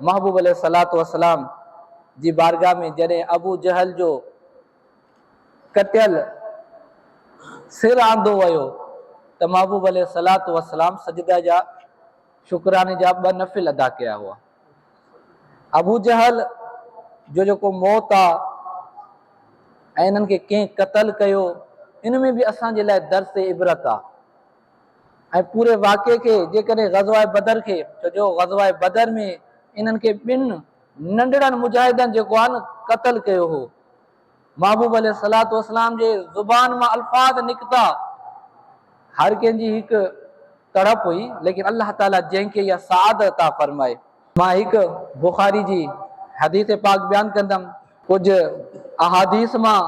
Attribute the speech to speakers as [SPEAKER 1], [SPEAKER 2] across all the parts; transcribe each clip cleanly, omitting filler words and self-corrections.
[SPEAKER 1] महबूब अलैहिस्सलातु वस्सलाम जी बारगाह में जॾहिं अबू जहल जो कटियल सिर आंदो वियो त महबूब अलैहिस्सलातु वस्सलाम सजदा जा शुक्राने जा 2 नफ़िल अदा कया हुआ। अबू जहल जो जेको मौत आहे ऐं इन्हनि खे कंहिं क़तल कयो, इन में बि असांजे लाइ दर्स इबरत आहे। ऐं पूरे वाक़े खे जेकॾहिं ग़ज़वा बदर खे, छो जो ग़ज़वा बदर में इन्हनि खे 2 नंढड़नि मुजाहिदनि जेको आहे न क़तल कयो हो। महबूब अलैहिस्सलातु वस्सलाम जे ज़ुबान मां अल्फाज़ निकिता, हर कंहिंजी हिकु तड़प हुई, लेकिन अल्लाह ताला जंहिंखे इहा सआदत अता फरमाए। मां हिकु बुखारी जी हदीस पाक बयानु कंदुमि, कुझु अहादीस मां,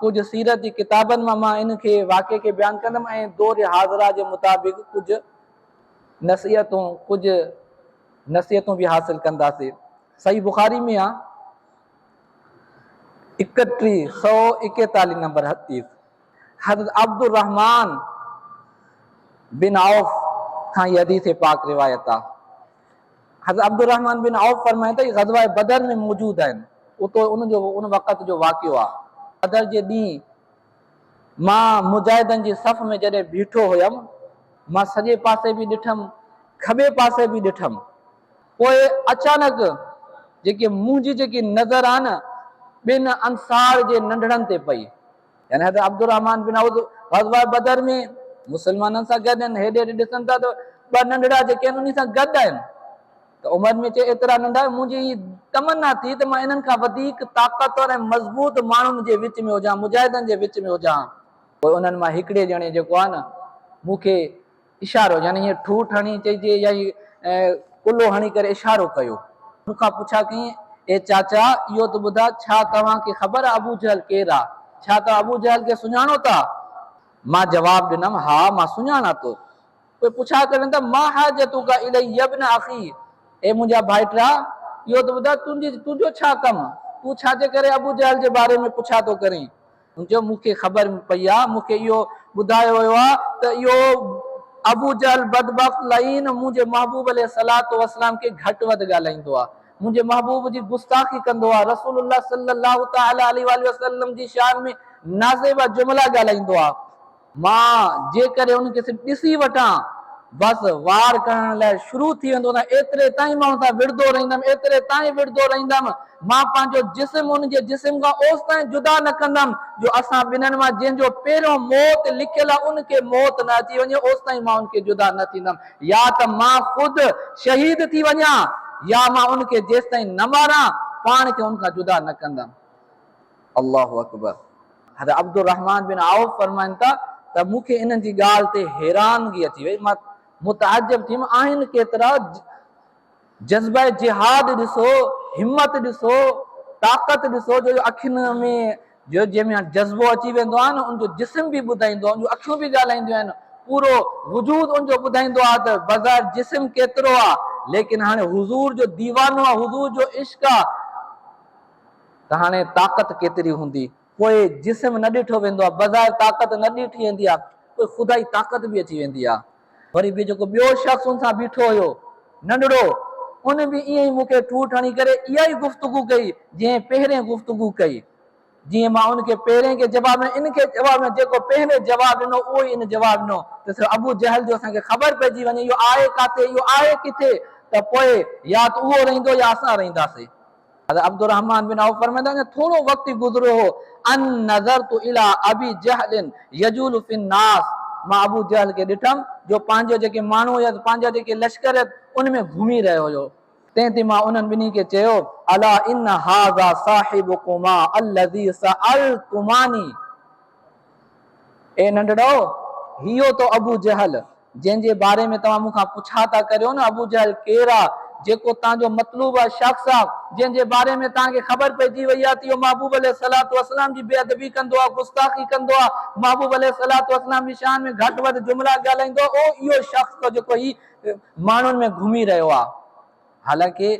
[SPEAKER 1] कुझु सीरत जी किताबनि मां इनखे वाक़े खे बयानु कंदुमि ऐं दौर हाज़िरा जे मुताबिक़ कुझु नसीहतूं बि हासिल कंदासीं। सही बुखारी में आहे 3141 नंबर हदीस, हज़रत अब्दुर रहमान बिन औफ खां इहा हदीस पाक रिवायत आहे। हज़रत अब्दुर रहमान बिन औफ फरमाए त ग़ज़वा बदर में मौजूद आहिनि। उन वक़्त जो वाक़ियो आहे। बदर जे ॾींहुं मां मुजाहिदनि जी सफ़ में जॾहिं बीठो हुयमि, मां सॼे पासे बि ॾिठमि, खॿे पासे बि ॾिठमि। पोइ अचानक जेकी मुंहिंजी जेकी नज़र आहे न 2 अंसार जे नंढड़नि ते पई। यानी हज़रत अब्दुर रहमान बिन औफ ग़ज़वा बदर में मुस्लमाननि सां गॾु आहिनि, हेॾे हेॾे ॾिसनि था त 2 नंढड़ा जेके आहिनि उन सां गॾु आहिनि। त उमिरि में चए एतिरा नंढा, मुंहिंजी तमन्ना थी त मां इन्हनि खां वधीक ताक़तवर ऐं मज़बूत माण्हुनि जे विच में हुजां, मुजाहिदनि जे विच में हुजां। पोइ उन्हनि मां हिकिड़े ॼणे जेको आहे न मूंखे इशारो, यानी हीअं ठूठ हणी चइजे या कुल्लो हणी करे इशारो कयो। मूंखां पुछा कईं, ए चाचा इहो त ॿुधा, छा तव्हांखे ख़बर आहे अबू जहल केरु आहे? छा तव्हां अबू जहल खे सुञाणो था? मां जवाबु ॾिनमि, हा मां सुञाणा थो। पोइ पुछा कनि त मां हाजतुका इलैया इब्न अखी, ए मुंहिंजा भाइटा इहो त ॿुधा तुंहिंजो छा कमु, तूं छाजे करे अबू जहल जे बारे में पुछा थो करीं? जो मूंखे ख़बर पई आहे, मूंखे इहो ॿुधायो वियो आहे त इहो अबू जहल बदबख्त लईन मुंहिंजे महबूब अलैहिस्सलातु वस्सलाम खे घटि वधि ॻाल्हाईंदो आहे, मुंहिंजे महबूब जी गुस्ताखी कंदो आहे, रसूलुल्लाह सल्लल्लाहु तआला अलैहि वसल्लम जी शान में नाज़िबा जुमला ॻाल्हाईंदो आहे। मां जेकॾहिं उनखे सिर्फ़ु ॾिसी वठां, बसि वार करण लाइ शुरू थी वेंदो न, एतिरे ताईं मां हुन सां विढ़ंदो रहंदमि, एतिरे ताईं विढ़ंदो रहंदमि। मां पंहिंजो जिस्म उनजे जिस्म खां ओसि ताईं जुदा न कंदमि जो असां ॿिन्हिनि मां जंहिंजो पहिरियों मौत लिखियल आहे उनखे मौत न अची वञे, ओसि ताईं मां उनखे जुदा न थींदमि। या त मां ख़ुदि शहीद थी वञा या मां उनखे जेसि ताईं न मारां पाण खे उनखां जुदा न कंदमि। अल्लाहु अकबर। हज़रत अब्दुर रहमान बिन औफ फरमाइनि था त मूंखे इन्हनि जी ॻाल्हि ते हैरानगी अची वई। मां मुतअज्जब थी, आहिनि केतिरा जज़्बा जिहाद ॾिसो, हिम्मत ॾिसो, ताक़त ॾिसो, जो अखियुनि में जो जंहिंमें जज़्बो अची वेंदो आहे न, उनजो जिस्म बि ॿुधाईंदो आहे, उनजूं अखियूं बि ॻाल्हाईंदियूं आहिनि, पूरो वजूद उनजो ॿुधाईंदो आहे त बज़ार जिस्म केतिरो आहे, लेकिन हाणे हुज़ूर जो दीवानो आहे, हुज़ूर जो इश्क आहे, त हाणे ताक़त केतिरी हूंदी। पोइ जिस्म न ॾिठो वेंदो आहे, बज़ार ताक़त न ॾिठी वेंदी आहे, पोइ ख़ुदा जी ताक़त बि अची वेंदी आहे। वरी बि जेको ॿियो शख़्स हुन सां बीठो हुयो नंढड़ो, उन बि ईअं ई मूंखे ठूठ हणी करे इहा ई गुफ़्तगू कई जीअं पहिरें गुफ़्तगू कई। जीअं मां उनखे पहिरें खे जवाब ॾिनो, इनखे जवाब ॾिनो, जेको पहिरें जवाब ॾिनो उहो ई इन जवाब ॾिनो। त अबू जहल जो असांखे ख़बर पइजी वञे इहो आहे किथे, इहो आहे किथे, त पोइ या त उहो रहंदो या असां रहंदासीं। हज़रत अब्दुर रहमान बिन औफ फरमाईंदा आहिनि, थोरो वक़्तु गुज़रियो हो, अन नज़रतु इला अबी जहलिन यजूलु फिन्नास, मां अबू जहल खे ॾिठमि जो पंहिंजो जेके माण्हू हुया, पंहिंजा जेके लश्कर उन में घुमी रहियो हुयो। तंहिं ते मां उन्हनि ॿिन्ही खे चयो, अला इन हाज़ा साहिबुकुमा अल्लज़ी सअलतुमानी, ए नंढड़ो हियो तो अबू जहल जंहिंजे बारे में तव्हां मूंखां पुछा था करियो न, अबू जहल केरु आहे, जेको तव्हांजो मतलूब आहे, शख़्स आहे, जंहिंजे बारे में तव्हांखे ख़बर पइजी वई आहे त इहो महबूब अलैहिस्सलातु वस्सलाम जी बेअदबी कंदो आहे, गुस्ताखी कंदो आहे, महबूब अलैहिस्सलातु वस्सलाम जी शान में घटि वधि जुमला ॻाल्हाईंदो आहे, ओ इहो शख़्स जेको ही माण्हुनि में घुमी रहियो आहे। हालांकि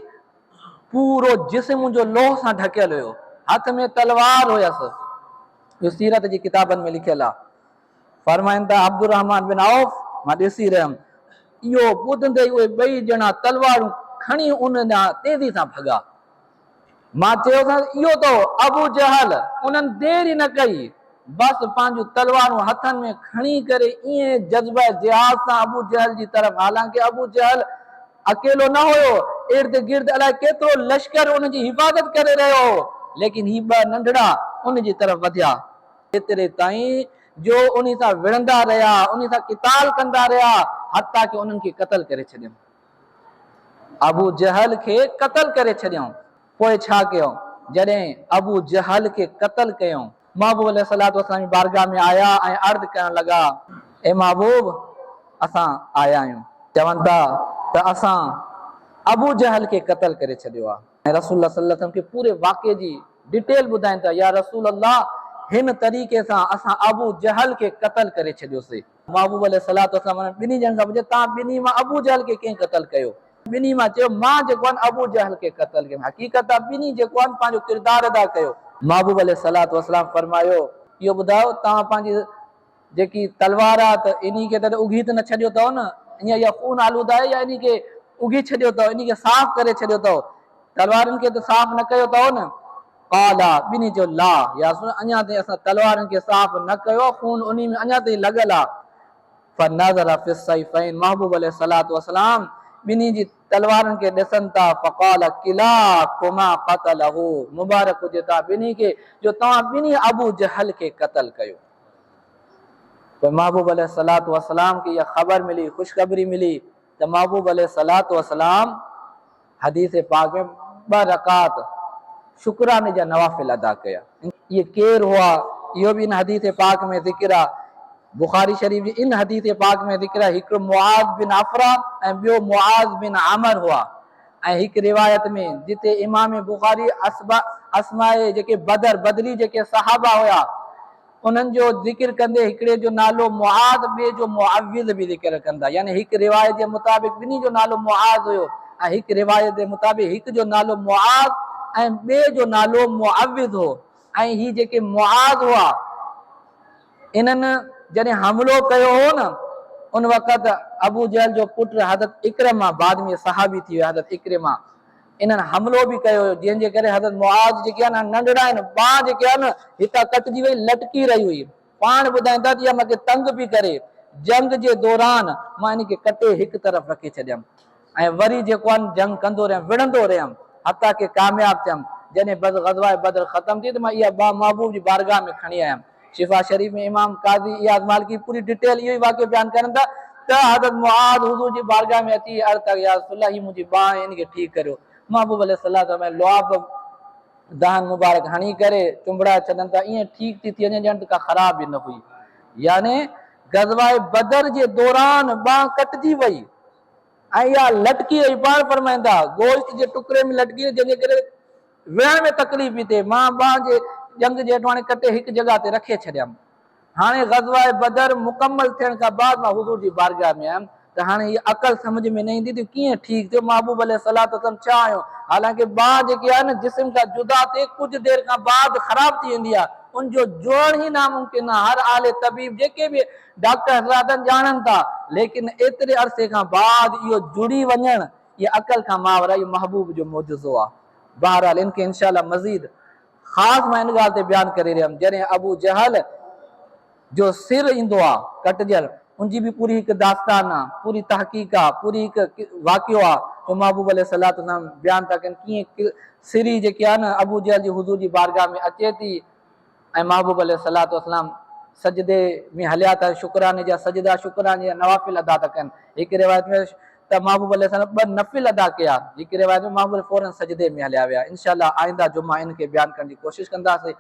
[SPEAKER 1] पूरो जिस्म जो लोह सां ढकियल हुयो, हथ में तलवार हुयसि, इहो सीरत जी किताबनि में लिखियल आहे। फरमाइनि था अब्दुर रहमान बिन औफ, मां ॾिसी रहियमि, इहो ॿुधंदे उहे ॿई ॼणा तलवारूं खणी उन तेज़ी सां भॻा। मां चयो इहो तो अबू जहल उन्हनि देरि ई न कई, बसि पंहिंजूं तलवारूं हथनि में खणी करे ईअं जज़्बा जिहाद सां अबू जहल जी तरफ़, हालांकि अबू जहल अकेलो न हुयो, इर्द गिर्द अलाए केतिरो लश्कर उनजी हिफ़ाज़त करे रहियो हो, लेकिन ही ॿ नंढड़ा उन जी तरफ़ वधिया एतिरे ताईं जो उन सां विढ़ंदा रहिया, उन सां क़िताल कंदा रहिया, हता कि उन्हनि खे क़तल करे छॾियऊं। अबू जहल खे क़तल करे छॾियऊं। पोइ छा कयूं? जॾहिं अबू जहल खे क़तल कयूं, महबूब अलैहिस्सलातु वस्सलाम जी बारगाह में आया ऐं अर्ज़ करण लॻा, ए महबूब असां आया आहियूं, चवनि था त असां अबू जहल खे क़तल करे छॾियो आहे। ऐं रसूल सल्लल्लाहु अलैहि वसल्लम खे पूरे वाक़े जी डिटेल ॿुधाइनि था, या रसूल अल्लाह हिन तरीक़े सां असां अबू जहल खे क़तल करे छॾियोसीं। महबूब अलैहिस्सलातु वस्सलाम ॿिन्ही ॼणनि खां पुछे, तव्हां ॿिन्ही मां अबू जहल खे कंहिं क़तल कयो? ॿिन्ही मां चयो, मां जेको आहे अबू जहल खे क़तल कयो। हक़ीक़त आहे ॿिन्ही जेको आहे पंहिंजो किरदारु अदा कयो। महबूब अलैहिस्सलातु वस्सलाम फरमायो, इहो ॿुधायो तव्हां पंहिंजी जेकी तलवार आहे त इन खे त उघी त न छॾियो अथव न, ईअं इहा खून आलूदा आहे, या इन खे उघी छॾियो अथव, इन खे साफ़ करे छॾियो अथव, तलवारुनि खे त साफ़ न कयो अथव न? क़ाला, ॿिन्ही चयो ला, या अञा ताईं असां तलवारुनि खे साफ़ न कयो, खून उन में अञा ताईं लॻल आहे। फनज़र फी सैफ़ैन, महबूब अलैहिस्सलातु वस्सलाम ॿिन्ही जी तलवारुनि खे ॾिसनि था, फ़क़ाल किलाकुमा क़तलहू, मुबारक हुजे तव्हां ॿिन्ही खे जो तव्हां ॿिन्ही अबू जहल खे क़तल कयो। पोइ महबूब अलैहिस्सलातु वस्सलाम खे इहा ख़बर मिली, ख़ुशख़बरी मिली त महबूब अलैहिस्सलातु वस्सलाम हदीस पाक में 2 रकात शुक्राने जा नवाफिल अदा कया। ये केर हुआ, इहो बि इन हदीस पाक में ज़िक्र आहे। बुखारी शरीफ जी इन हदीस पाक में ज़िक्र आहे, हिकिड़ो मुआज़ बिन अफ़रा ऐं ॿियो मुआज़ बिन आमर हुआ। ऐं हिकु रिवायत में जिते इमाम बुखारी अस्माए जेके बदरी जेके सहाबा हुआ उन्हनि जो ज़िक्र कंदे हिकिड़े जो नालो मुआज़, ॿिए जो मुअव्विज़ बि ज़िक्र कंदा, यानी हिकु रिवायत जे मुताबिक़ ॿिन्ही जो नालो मुआज़ हुयो, ऐं हिकु रिवायत जे मुताबिक़ हिकु जो नालो मुआज़ ऐं ॿिए जो नालो मुअव्विज़ हो। ऐं ही जेके मुआज़ हुआ, इन्हनि जॾहिं हमिलो कयो हो न, उन वक़्त अबू जहल जो पुटु हज़रत इकरमा, बाद में सहाबी थी वियो हज़रत इकरमा, इन्हनि हमिलो बि कयो हो, जंहिंजे करे हज़रत मुआज़ जेके आहे न नंढड़ा आहिनि, बांह जेके आहे न हितां कटिजी वई, लटकी रही हुई, पाण ॿुधाईंदा त इहा मूंखे तंग पई करे, जंग जे दौरान मां इन खे कटे हिकु तरफ़ रखी छॾियमि ऐं वरी जेको आहे जंग कंदो रहियमि, विढ़ंदो रहियमि, हता के कामयाबु थियमि। जॾहिं ग़ज़वा बदर ख़तमु थी त मां इहा महबूब जी बारगाह में खणी आयमि। शिफा शरीफ में इमाम काज़ी इयाज़ मालिकी पूरी डिटेल इहो ई वाक़ियो बयानु करनि था त हज़रत मुआज़ हुज़ूर जी बारगाह में अची अर्ज़ था, या रसूल अल्लाह, ही मुंहिंजी बांह इन खे ठीकु करियो। महबूब अलैहिस्सलातु वस्सलाम लुआब दहन मुबारक हणी करे चुंबड़ाए छॾनि था, ईअं ठीकु थी वञे ॼण त का ख़राब बि न हुई। यानी ग़ज़वा बदर जे दौरान बांह कटिजी वई ऐं इहा लटकी वई, पाण फरमाईंदा गोश्त जे टुकड़े में लटकी वई, जंहिंजे करे विहण में तकलीफ़ थी थिए, मां बांह जे जंग जे हेठि हाणे कटे हिकु जॻह ते रखे छॾियमि। हाणे ग़ज़वा बदर मुकमल थियण खां बाद मां हुज़ूर जी बारगाह में आयुमि, त हाणे हीअ अक़ल सम्झ में न ईंदी त कीअं ठीकु थियो। महबूब अलैहिस्सलातु वस्सलाम छा आयो, हालांकि बांह जेकी आहे न जिस्म खां जुदा थिए कुझु देरि खां बाद ख़राब थी वेंदी आहे, उनजो जोड़ण ई नामुमकिन आहे। हर आले तबीब जेके बि डॉक्टर हज़रात ॼाणनि था, लेकिन एतिरे अरसे खां बाद इहो जुड़ी वञणु इहा अक़ल खां मावर आहे, इहो महबूब जो मोजज़ो आहे। बहरहाल इनखे इंशाअल्लाह मज़ीद ख़ासि मां इन ॻाल्हि ते बयानु करे रहियमि, जॾहिं अबू जहल जो सिर ईंदो आहे कटिजल, उनजी बि पूरी हिकु दास्तान आहे, पूरी तहक़ीक़ आहे, पूरी हिकु वाक़ियो आहे जो महबूब अलैहिस्सलातु वस्सलाम बयानु था कनि कीअं सिरी जेकी आहे न अबू जहल जी हुज़ूर जी बारगाह में अचे थी ऐं महबूब अलैहिस्सलातु वस्सलाम सजदे में हलिया था, शुक्राने जा सजदा, शुक्राने जा नवाफिल अदा था कनि। हिकु रिवायत में त महबूब अलैहिस्सलाम 2 नफ़िल अदा कया, हिकु रिवायत में महबूब फौरन सजदे में हलिया विया। इंशाअल्लाह आइंदा जुमा इनखे बयानु करण जी कोशिशि कंदासीं।